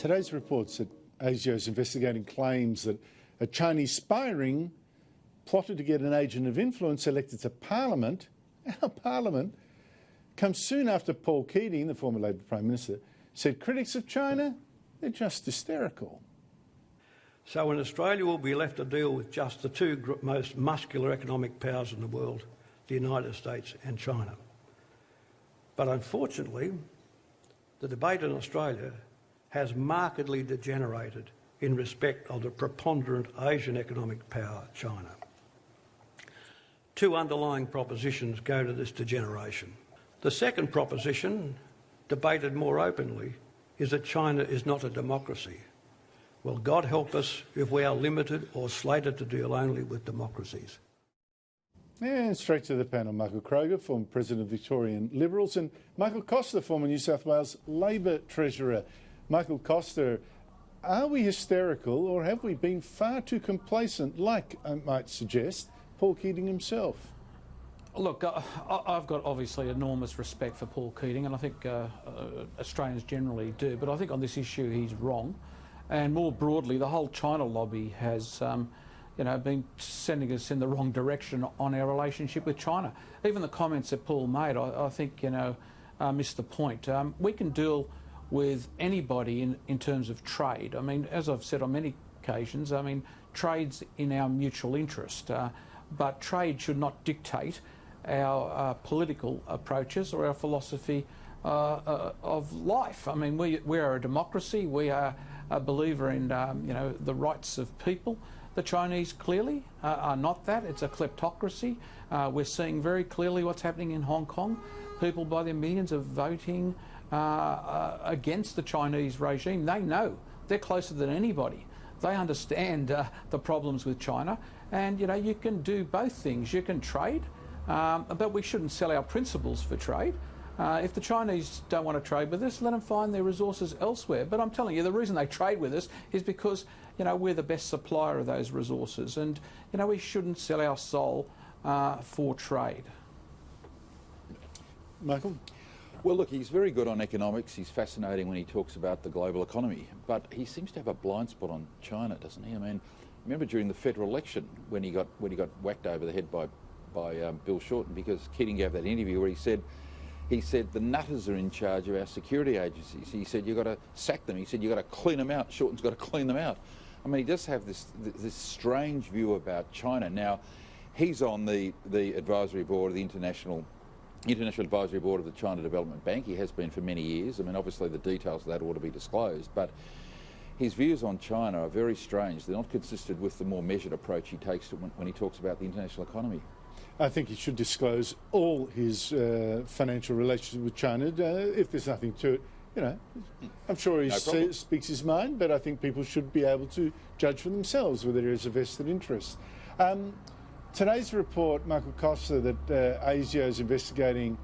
Today's reports that ASIO is investigating claims that a Chinese spy ring plotted to get an agent of influence elected to Parliament, our Parliament, comes soon after Paul Keating, the former Labor Prime Minister, said critics of China, they're just hysterical. So in Australia we'll be left to deal with just the two most muscular economic powers in the world, the United States and China. But unfortunately, the debate in Australia has markedly degenerated in respect of the preponderant Asian economic power, China. Two underlying propositions go to this degeneration. The second proposition, debated more openly, is that China is not a democracy. Well, God help us if we are limited or slated to deal only with democracies. And straight to the panel, Michael Kroger, former President of Victorian Liberals, and Michael Costa, former New South Wales Labor Treasurer. Michael Costa, are we hysterical or have we been far too complacent, like I might suggest Paul Keating himself? Look, I've got obviously enormous respect for Paul Keating, and I think Australians generally do, but I think on this issue he's wrong. And more broadly, the whole China lobby has been sending us in the wrong direction on our relationship with China. Even the comments that Paul made, I think, missed the point. We can deal with anybody in terms of trade. I mean, as I've said on many occasions, I mean, trade's in our mutual interest, but trade should not dictate our political approaches or our philosophy of life. I mean, we are a democracy. We are a believer in the rights of people. The Chinese clearly are not that. It's a kleptocracy. We're seeing very clearly what's happening in Hong Kong. People by their millions are voting against the Chinese regime. They know. They're closer than anybody. They understand the problems with China. And, you can do both things. You can trade, but we shouldn't sell our principles for trade. If the Chinese don't want to trade with us, let them find their resources elsewhere. But I'm telling you, the reason they trade with us is because, we're the best supplier of those resources. And, we shouldn't sell our soul for trade. Michael? Well, look, he's very good on economics. He's fascinating when he talks about the global economy. But he seems to have a blind spot on China, doesn't he? I mean, remember during the federal election when he got whacked over the head by Bill Shorten, because Keating gave that interview where he said the nutters are in charge of our security agencies. He said you've got to sack them. He said you've got to clean them out. Shorten's got to clean them out. I mean, he does have this strange view about China. Now, he's on the advisory board of the International Advisory Board of the China Development Bank. He has been for many years. I mean, obviously the details of that ought to be disclosed, but his views on China are very strange. They're not consistent with the more measured approach he takes to when he talks about the international economy. I think he should disclose all his financial relationship with China if there's nothing to it. I'm sure he speaks his mind, but I think people should be able to judge for themselves whether there is a vested interest. Today's report, Michael Costa, that ASIO is investigating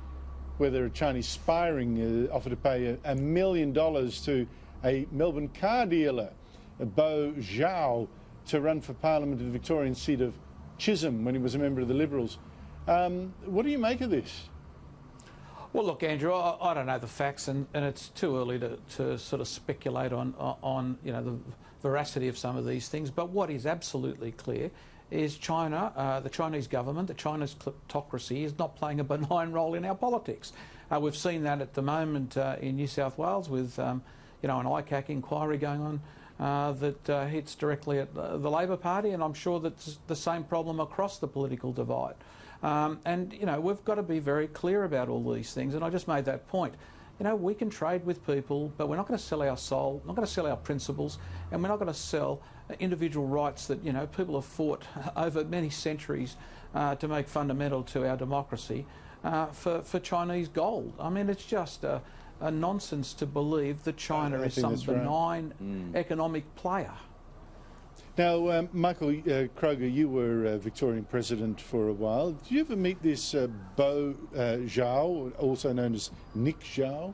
whether a Chinese spy ring offered to pay $1 million to a Melbourne car dealer, Bo Zhao, to run for Parliament in the Victorian seat of Chisholm when he was a member of the Liberals. What do you make of this? Well, look, Andrew, I don't know the facts, and it's too early to sort of speculate on the veracity of some of these things. But what is absolutely clear is China, the Chinese government, the China's kleptocracy is not playing a benign role in our politics. We've seen that at the moment in New South Wales with an ICAC inquiry going on that hits directly at the Labor Party, and I'm sure that's the same problem across the political divide. We've got to be very clear about all these things, and I just made that point. We can trade with people, but we're not going to sell our soul, not going to sell our principles, and we're not going to sell individual rights that, people have fought over many centuries to make fundamental to our democracy for Chinese gold. I mean, it's just a nonsense to believe that China is some benign economic player. Now, Michael Kroger, you were Victorian President for a while. Did you ever meet this Bo Zhao, also known as Nick Zhao?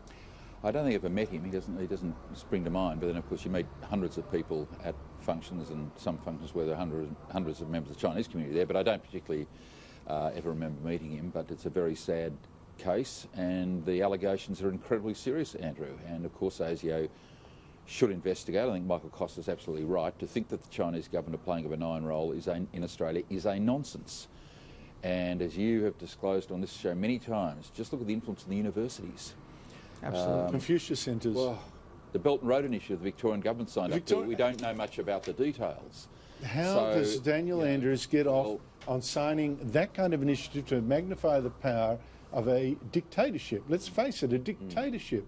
I don't think I ever met him. He doesn't spring to mind. But then, of course, you meet hundreds of people at functions, and some functions where there are hundreds of members of the Chinese community there. But I don't particularly ever remember meeting him. But it's a very sad case, and the allegations are incredibly serious, Andrew. And of course, ASIO should investigate. I think Michael Costa's absolutely right. To think that the Chinese government are playing a benign role in Australia is a nonsense. And as you have disclosed on this show many times, just look at the influence of the universities. Absolutely. Confucius Centres. Well, the Belt and Road Initiative, the Victorian government signed up to, we don't know much about the details. How does Daniel Andrews get off on signing that kind of initiative to magnify the power of a dictatorship? Let's face it, a dictatorship.